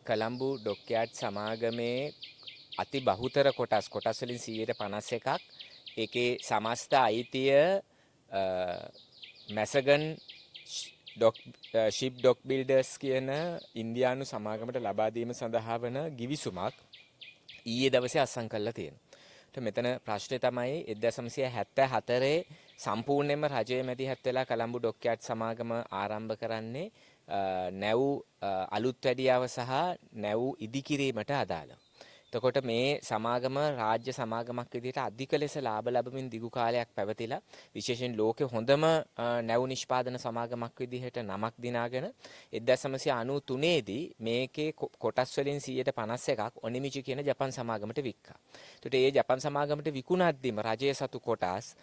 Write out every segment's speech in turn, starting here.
කළම්බු dockyard සමාගමේ අති බහුතර කොටස් වලින් 151ක් ඒකේ සමස්ත අයිතිය මැසගන් ශිප් ඩොක් බිල්ඩර්ස් කියන ඉන්දියානු සමාගමට ලබා දීම සඳහා වන ගිවිසුමක් ඊයේ දවසේ අත්සන් කළා තියෙනවා. මෙතන ප්‍රශ්නේ තමයි 1974 සම්පූර්ණයෙන්ම රජයේ මැදිහත් වෙලා කළම්බු ඩොක්යාඩ් සමාගම ආරම්භ කරන්නේ නැව් අලුත් වැඩියාව සහ නැව් ඉදිකිරීමට අදාළව. එතකොට මේ සමාගම රාජ්‍ය සමාගමක් විදිහට අධික ලෙස ලාභ ලැබමින් දිගු කාලයක් පැවතිලා විශේෂයෙන් ලෝකේ හොඳම නැව් නිෂ්පාදන සමාගමක් විදිහට නමක් දිනාගෙන 1993 දී මේකේ කොටස් වලින් 151ක් ඔනිමිචි කියන ජපන් සමාගමට වික්කා. එතකොට මේ ජපන් සමාගමට විකුණද්දිම රජයේ සතු කොටස්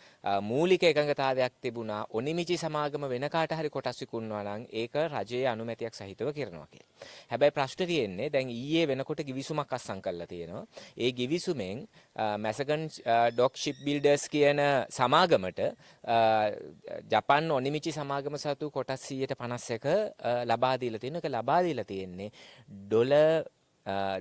මූලික එකඟතාවයක් තිබුණා ඔනිමිචි සමාගම වෙන කාට හරි කොටස් විකුණනවා නම් ඒක රජයේ අනුමැතියක් සහිතව කරනවා කියලා. හැබැයි ප්‍රශ්නේ තියෙන්නේ දැන් ඊයේ වෙනකොට ගිවිසුමක් අත්සන් කළා තියෙනවා. ඒ ගිවිසුමෙන් මැසගන් ඩොක් ෂිප් බිල්ඩර්ස් කියන සමාගමට ජපන් ඔනිමිචි සමාගම සතු කොටස් 151 ලබා දීලා තියෙනවා. ඒක ලබා දීලා තියෙන්නේ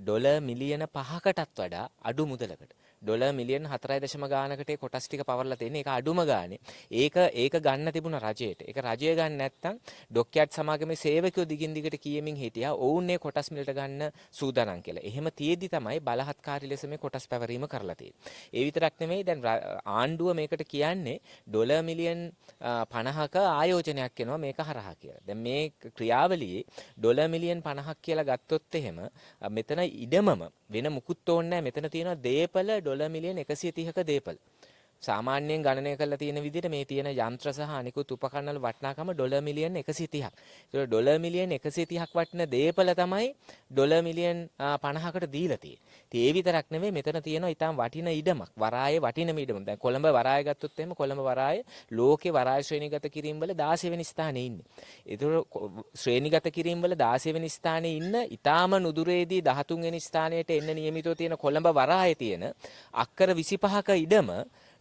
ඩොලර් මිලියන 5කටත් වඩා අඩු මුදලකට. ඩොලර් මිලියන 4 ගානකට ඒ කොටස් ටික පවර්ලා තියෙන. ඒක අඩුම ගානේ. ඒක ගන්න තිබුණ රජයට. ඒක රජය ගන්න නැත්නම් ඩොක්යාඩ් සමාගමේ සේවකයෝ දිගින් දිගට කියමින් හිටියා ඔවුන් මේ කොටස් මිලට ගන්න සූදානම් කියලා. එහෙම තියෙද්දි තමයි බලහත්කාරී ලෙස මේ කොටස් පැවරීම කරලා තියෙන්නේ. ඒ විතරක් නෙමෙයි දැන් ආණ්ඩුව මේකට කියන්නේ ඩොලර් මිලියන් 50ක ආයෝජනයක් වෙනවා මේක හරහා කියලා. දැන් මේ ක්‍රියාවලියේ ඩොලර් මිලියන් 50ක් කියලා ගත්තොත් එහෙම මෙතන ඉඩමම වෙන මුකුත් ඕනේ නැහැ. මෙතන තියෙනවා දීපල ඩොලර් මිලියන් 130ක දීපල. සාමාන්‍යයෙන් ගණනය කරලා තියෙන විදිහට මේ තියෙන යන්ත්‍ර සහ අනිකුත් උපකරණ වල වටිනාකම ඩොලර් මිලියන් 130ක්. ඒක ඩොලර් මිලියන් 130ක් වටින දීපල තමයි ඩොලර් මිලියන් 50කට දීලා තියෙන්නේ. ඉතින් ඒ විතරක් නෙමෙයි මෙතන තියෙනවා ඊටම වටින ඉඩමක්. වරායේ වටිනම ඉඩම. දැන් කොළඹ වරාය ගත්තොත් එහෙම කොළඹ වරාය ලෝකේ වරාය ශ්‍රේණිගත කිරීම වල 16 වෙනි ස්ථානයේ ඉන්නේ. ඒතර ශ්‍රේණිගත කිරීම වල 16 වෙනි ස්ථානයේ ඉන්න ඊටාම නුදුරේදී 13 වෙනි ස්ථානයට එන්න නියමිතව තියෙන කොළඹ වරායේ තියෙන අක්කර 25ක ඉඩම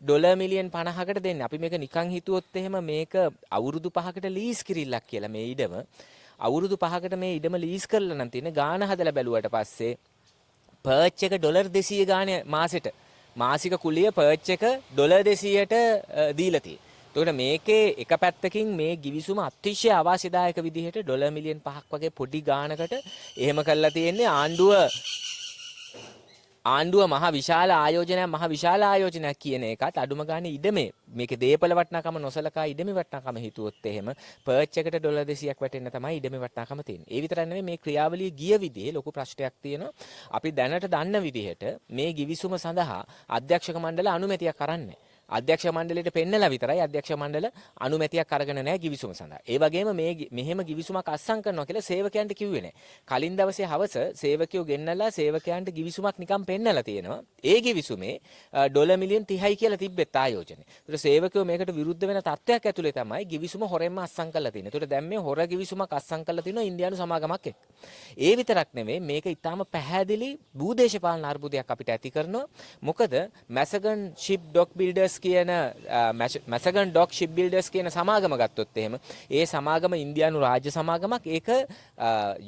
ඩොලර් මිලියන් 50කට දෙන්නේ. අපි මේක නිකන් හිතුවොත් එහෙම මේක අවුරුදු 5කට ලීස් කිරිල්ලක් කියලා මේ ඉඩම. අවුරුදු 5කට මේ ඉඩම ලීස් කරලා නම් තියෙන ගාණ හදලා බැලුවට පස්සේ පර්ච් එක ඩොලර් 200 ගාණ මාසෙට. මාසික කුලිය පර්ච් එක ඩොලර් 200ට දීලා තියෙන්නේ. එතකොට මේකේ එක පැත්තකින් මේ ගිවිසුම අතිශය අවාසිදායක විදිහට ඩොලර් මිලියන් 5ක් වගේ පොඩි ගාණකට එහෙම කරලා තියෙන්නේ ආණ්ඩුව මහ විශාල ආයෝජනයක් කියන එකත් අඩුම ගානේ ඉඩමේ මේකේ දීපල වටනකම නොසලකා ඉඩමේ වටනකම හිතුවොත් එහෙම පර්ච් එකට ඩොලර් 200ක් වැටෙන්න තමයි ඉඩමේ වටනකම තියෙන්නේ. ඒ විතරක් නෙමෙයි මේ ක්‍රියාවලිය ගිය විදිහේ ලොකු ප්‍රශ්නයක් තියෙනවා. අපි දැනට දන්න විදිහට මේ ගිවිසුම සඳහා අධ්‍යක්ෂක මණ්ඩල අනුමැතියක් අරන්නේ. අධ්‍යක්ෂ මණ්ඩලයට පෙන්නලා විතරයි අධ්‍යක්ෂ මණ්ඩල අනුමැතියක් අරගෙන නැහැ ගිවිසුම සඳහා. ඒ වගේම මෙහෙම ගිවිසුමක් අත්සන් කරනවා කියලා සේවකයන්ට කිව්වේ නැහැ. කලින් දවසේ හවස සේවකයෝ ගෙන්නලා සේවකයන්ට ගිවිසුමක් නිකන් පෙන්නලා තියෙනවා. ඒ ගිවිසුමේ ඩොලර් මිලියන් 30යි කියලා තිබ්බෙත් ආයෝජනේ. ඒතර සේවකයෝ මේකට විරුද්ධ වෙන තත්ත්වයක් ඇතුලේ තමයි ගිවිසුම හොරෙන්ම අත්සන් කරලා තියෙන්නේ. ඒතර දැන් මේ හොර ගිවිසුමක් අත්සන් කරලා තිනවා ඉන්දියානු සමාගමක් එක්ක. ඒ විතරක් නෙමෙයි මේක ඊටාම පැහැදිලි භූදේශපාලන අර්බුදයක් අපිට ඇති කරනවා. මොකද මැසගන් ෂිප් ඩොක් බිල්ඩර්ස් කියන මැසගන් ඩොක් ෂිප් බිල්ඩර්ස් කියන සමාගම ගත්තොත් එහෙම ඒ සමාගම ඉන්දියානු රාජ්‍ය සමාගමක්. ඒක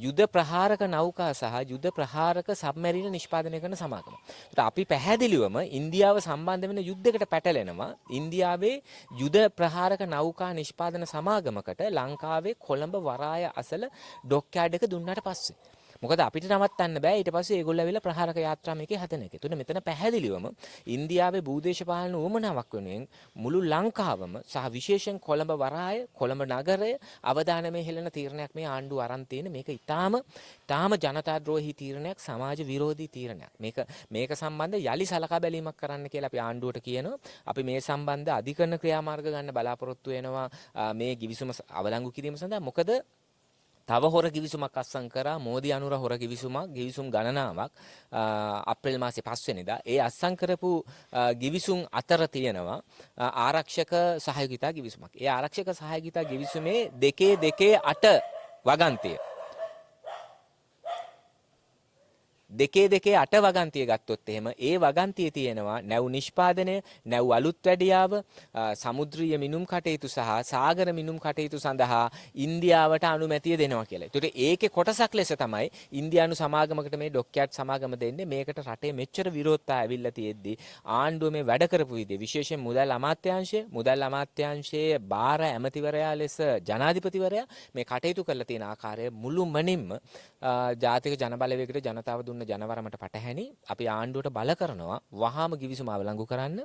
යුද ප්‍රහාරක නෞකා සහ යුද ප්‍රහාරක සබ්මැරින නිෂ්පාදනය කරන සමාගමක්. ඒත් අපි පැහැදිලිවම ඉන්දියාව සම්බන්ධ වෙන යුද්ධයකට පැටලෙනවා. ඉන්දියාවේ යුද ප්‍රහාරක නෞකා නිෂ්පාදන සමාගමකට ලංකාවේ කොළඹ වරාය අසල ඩොක්යාඩ් එක දුන්නාට පස්සේ මොකද අපිට නවත්තන්න බෑ. ඊට පස්සේ ඒගොල්ලෝ ඇවිල්ලා ප්‍රහාරක යාත්‍රා මේකේ හදන එක. එතකොට මෙතන පැහැදිලිවම ඉන්දියාවේ භූදේශපාලන උවමනාවක් වෙනුවෙන් මුළු ලංකාවම සහ විශේෂයෙන් කොළඹ වරාය කොළඹ නගරය අවධානය හෙළන තීරණයක් මේ ආණ්ඩුව අරන් තියෙන. මේක ඊටාම ජනතාද්‍රෝහී තීරණයක්, සමාජ විරෝධී තීරණයක්. මේක සම්බන්ධ යලි සලකා බැලීමක් කරන්න කියලා අපි ආණ්ඩුවට කියනවා. අපි මේ සම්බන්ධ අධිකරණ ක්‍රියාමාර්ග ගන්න බලාපොරොත්තු වෙනවා මේ ගිවිසුම අවලංගු කිරීම සඳහා. මොකද තව හොර ගිවිසුමක් අත්සන් කරා මෝදි අනුර හොර ගිවිසුම් ගණනාවක් අප්‍රේල් මාසේ 5 වෙනිදා. ඒ අත්සන් කරපු ගිවිසුම් අතර තියෙනවා ආරක්ෂක සහයෝගිතා ගිවිසුමක්. ඒ ආරක්ෂක සහයෝගිතා ගිවිසුමේ 2.8 වගන්තිය දෙකේ අට වගන්තිය ගත්තොත් එහෙම ඒ වගන්තියේ තියෙනවා නැව් නිෂ්පාදනය, නැව් අලුත් වැඩියාව, සමුද්‍රීය මිනුම් කටයුතු සහ සාගර මිනුම් කටයුතු සඳහා ඉන්දියාවට අනුමැතිය දෙනවා කියලා. ඒකට ඒකේ කොටසක් ලෙස තමයි ඉන්දියානු සමාගමකට මේ ඩොක්යාඩ් සමාගම දෙන්නේ. මේකට රටේ මෙච්චර විරෝධතා ඇවිල්ලා තියෙද්දි ආණ්ඩුව මේ වැඩ කරපු විදිහ විශේෂයෙන් මුදල් අමාත්‍යාංශයේ බාර ඇමතිවරයා ලෙස ජනාධිපතිවරයා මේ කටයුතු කරලා තියෙන ආකාරය මුළුමනින්ම ජාතික ජනබලවේගයට ජනතාව දුන්න ජනවරමට පටහැනි. අපි ආණ්ඩුවට බල කරනවා වහාම ගිවිසුම අවලංගු කරන්න.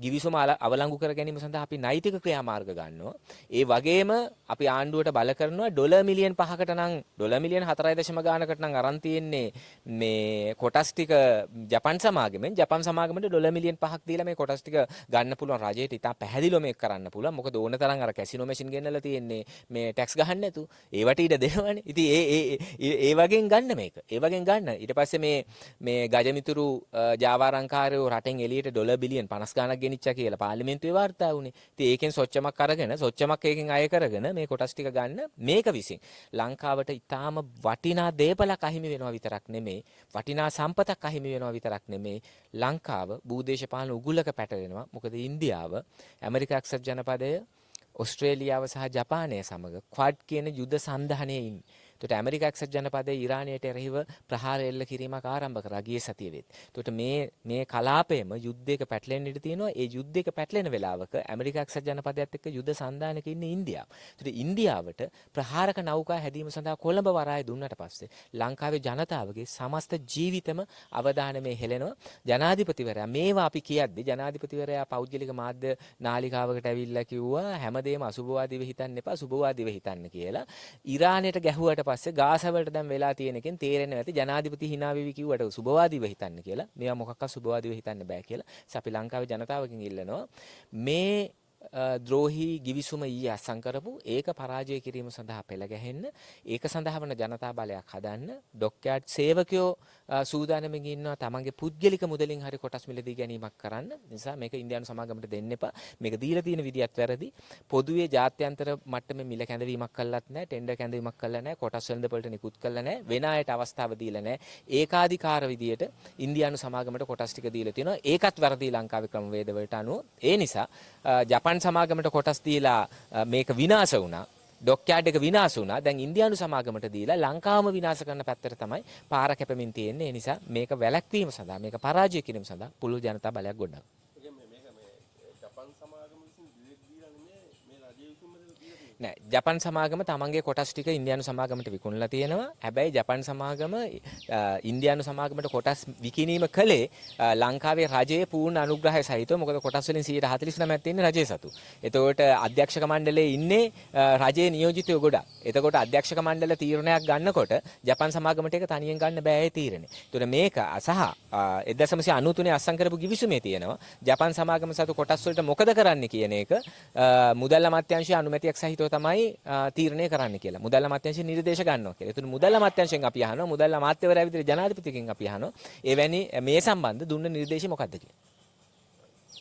ගිවිසුම අවලංගු කර ගැනීම සඳහා අපි නෛතික ක්‍රියාමාර්ග ගන්නවා. ඒ වගේම අපි ආණ්ඩුවට බල කරනවා ඩොලර් මිලියන් 5කට නම් ඩොලර් මිලියන් 4.0 ගානකට නම් අරන් තියෙන්නේ මේ කොටස් ටික ජපන් සමාගමෙන් ඩොලර් මිලියන් 5ක් දීලා මේ කොටස් ටික ගන්න පුළුවන් රජයට ඉතා පැහැදිලිව මේක කරන්න පුළුවන්. මොකද ඕන තරම් අර කැසිනෝ මැෂින් ගෙන්නලා තියෙන්නේ මේ ටැක්ස් ගහන්න නැතු. ඒවට ඉඩ දෙනවනේ. ඉතින් ඒ වගේන් ගන්න මේක. ඒ වගේන් ගන්න. ඊට පස්සේ මේ ගජමිතුරු ජාවාරංකාරයෝ රටෙන් එළියට ඩොලර් බිලියන් 50 ගාණක් ගෙනිච්චා කියලා පාර්ලිමේන්තුවේ වාර්තා වුණේ. ඉතින් ඒකෙන් සොච්චමක් අරගෙන සොච්චමක් ඒකෙන් අය කරගෙන මේ කොටස් ටික ගන්න මේක විසින් ලංකාවට ඉතාම වටිනා දේපලක් අහිමි වෙනවා විතරක් නෙමෙයි, වටිනා සම්පතක් අහිමි වෙනවා විතරක් නෙමෙයි, ලංකාව භූදේශපාලන උගුලක පැටලෙනවා. මොකද ඉන්දියාව, ඇමරිකා එක්සත් ජනපදය, ඔස්ට්‍රේලියාව සහ ජපානය සමග ක්වඩ් කියන යුද සන්ධානයේ ඉන්නේ. එතකොට ඇමරිකා එක්සත් ජනපදයේ ඉරානයට එරෙහිව ප්‍රහාර එල්ල කිරීමක් ආරම්භ කරා ගිය සතියේ වෙත්. එතකොට මේ කලාපයේම යුද්ධයක පැටලෙන්න ඉඩ තියෙනවා. ඒ යුද්ධයක පැටලෙන වෙලාවක ඇමරිකා එක්සත් ජනපදයේත් එක්ක යුද සන්ධානයක ඉන්නේ ඉන්දියාව. එතකොට ඉන්දියාවට ප්‍රහාරක නෞකා හැදීම සඳහා කොළඹ වරාය දුන්නට පස්සේ ලංකාවේ ජනතාවගේ සමස්ත ජීවිතම අවධානය මේ හෙලෙනවා. ජනාධිපතිවරයා මේවා අපි කියද්දි ජනාධිපතිවරයා පෞද්ගලික මාධ්‍ය නාලිකාවකට ඇවිල්ලා කිව්වා හැමදේම අසුභවාදීව හිතන්න එපා, සුභවාදීව හිතන්න කියලා. ඉරානයට ගැහුවට පස්සේ ගාසා වලට දැන් වෙලා තියෙන එකෙන් තේරෙන්නේ නැති ජනාධිපති hina වෙවි කිව්වට සුභවාදීව හිතන්න කියලා. මේවා මොකක්වත් සුභවාදීව හිතන්න බෑ කියලා. අපි ලංකාවේ ජනතාවගෙන් ඉල්ලනවා මේ ද්‍රෝහී ගිවිසුම ඊයේ අත්සන් කරපු ඒක පරාජය කිරීම සඳහා පෙළ ගැහෙන්න, ඒක සඳහා වන ජනතා බලයක් හදන්න ඩොක්යාඩ් සේවකයෝ සූදානම්ෙන් ඉන්නවා තමන්ගේ පුද්ගලික මුදලින් හරි කොටස් මිලදී ගැනීමක් කරන්න. නිසා මේක ඉන්දියානු සමාගමට දෙන්න එපා. මේක දීලා තියෙන විදියත් වැරදි. පොදුවේ ජාත්‍යන්තර මට්ටමේ මිල කැඳවීමක් කළත් නැහැ, ටෙන්ඩර් කැඳවීමක් කළා නැහැ, කොටස් වෙළඳපොළට නිකුත් කළා නැහැ, වෙන අයට අවස්ථාව දීලා නැහැ. ඒකාධිකාර විදියට ඉන්දියානු සමාගමට කොටස් ටික දීලා තියෙනවා. ඒකත් වැරදි ලංකාවේ ක්‍රමවේද වලට අනුව. ඒ නිසා ජපාන් සමාගමට කොටස් දීලා මේක විනාශ වුණා. ඩොක්යාඩ් එක විනාශ වුණා. දැන් ඉන්දියානු සමාගමට දීලා ලංකාවම විනාශ කරන පැත්තට තමයි පාර කැපෙමින් තියෙන්නේ. ඒ නිසා මේක වැළැක්වීම සඳහා, මේක පරාජය කිරීම සඳහා පුළුල් ජනතා බලයක් ගොඩනගනවා. නෑ, ජපන් සමාගම තමන්ගේ කොටස් ටික ඉන්දියානු සමාගමට විකුණලා තියෙනවා. හැබැයි ජපන් සමාගම ඉන්දියානු සමාගමට කොටස් විකිණීම කළේ ලංකාවේ රජයේ පූර්ණ අනුග්‍රහය සහිතව. මොකද කොටස් වලින් 149ක් තියෙන්නේ රජයේ සතු. එතකොට අධ්‍යක්ෂක මණ්ඩලයේ ඉන්නේ රජයේ නියෝජිතයෝ ගොඩක්. එතකොට අධ්‍යක්ෂක මණ්ඩල තීරණයක් ගන්නකොට ජපන් සමාගමට ඒක තනියෙන් ගන්න බෑ ඒ තීරණය. එතකොට මේක සහ 1993 අත්සන් කරපු ගිවිසුමේ තියෙනවා ජපන් සමාගම සතු කොටස් වලට මොකද කරන්න කියන එක මුදල් අමාත්‍යාංශයේ අනුමැතියක් සහිතව තමයි තීරණය කරන්න කියලා. මුදල් අමාත්‍යාංශය නිර්දේශ ගන්නවා කියලා. ඒතුළු මුදල් අමාත්‍යාංශයෙන් අපි අහනවා, මුදල් අමාත්‍යවරයා විදිහට ජනාධිපතිගෙන් අපි අහනවා එවැනි මේ සම්බන්ධ දුන්න නිර්දේශය මොකක්ද කියලා.